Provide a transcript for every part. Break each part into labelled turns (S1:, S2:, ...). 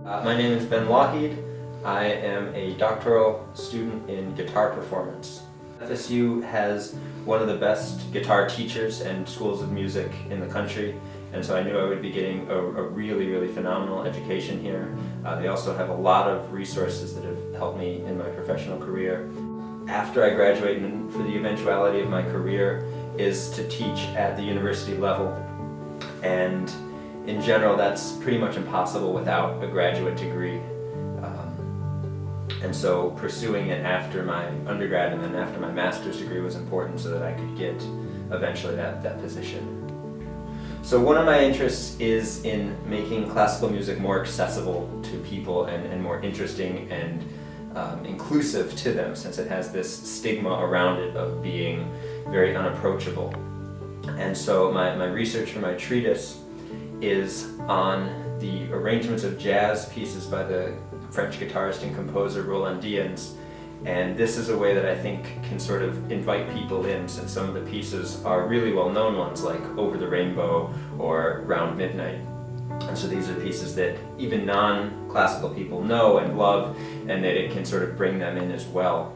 S1: My name is Lougheed. I am a doctoral student in guitar performance. FSU has one of the best guitar teachers and schools of music in the country, and so I knew I would be getting a really phenomenal education here. They also have a lot of resources that have helped me in my professional career. After I graduate, and for the eventuality of my career, is to teach at the university level, and in general that's pretty much impossible without a graduate degree. And so pursuing it after my undergrad and then after my master's degree was important so that I could get eventually that position. So one of my interests is in making classical music more accessible to people and more interesting and inclusive to them, since it has this stigma around it of being very unapproachable. And so my research for my treatise is on the arrangements of jazz pieces by the French guitarist and composer Roland Diens, and this is a way that I think can sort of invite people in, since some of the pieces are really well-known ones like Over the Rainbow or Round Midnight. And so these are pieces that even non-classical people know and love, and that it can sort of bring them in as well.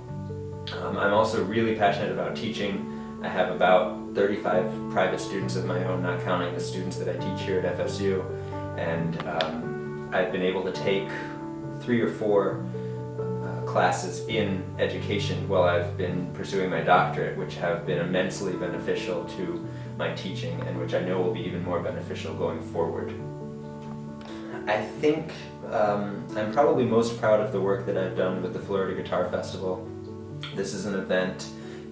S1: I'm also really passionate about teaching. I have about 35 private students of my own, not counting the students that I teach here at FSU, and I've been able to take 3 or 4 classes in education while I've been pursuing my doctorate, which have been immensely beneficial to my teaching and which I know will be even more beneficial going forward. I think I'm probably most proud of the work that I've done with the Florida Guitar Festival. This is an event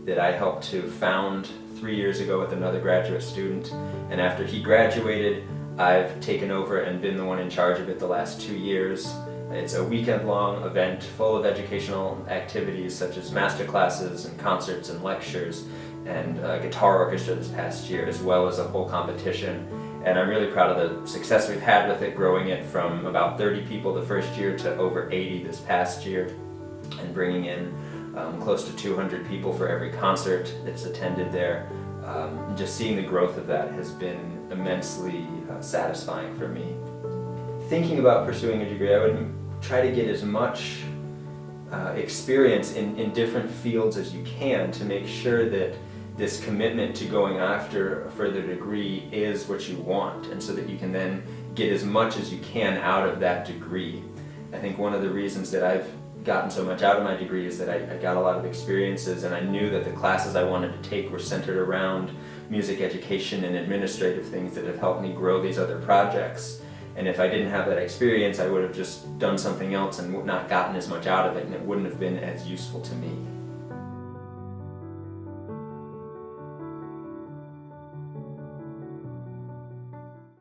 S1: that I helped to found 3 years ago with another graduate student, and after he graduated I've taken over and been the one in charge of it the last 2 years. It's a weekend-long event full of educational activities such as master classes and concerts and lectures and a guitar orchestra this past year, as well as a whole competition. And I'm really proud of the success we've had with it, growing it from about 30 people the first year to over 80 this past year, and bringing in close to 200 people for every concert that's attended there. Just seeing the growth of that has been immensely satisfying for me. Thinking about pursuing a degree, I would try to get as much experience in different fields as you can to make sure that this commitment to going after a further degree is what you want, and so that you can then get as much as you can out of that degree. I think one of the reasons that I've gotten so much out of my degree is that I got a lot of experiences, and I knew that the classes I wanted to take were centered around music education and administrative things that have helped me grow these other projects. And if I didn't have that experience, I would have just done something else and not gotten as much out of it, and it wouldn't have been as useful to me.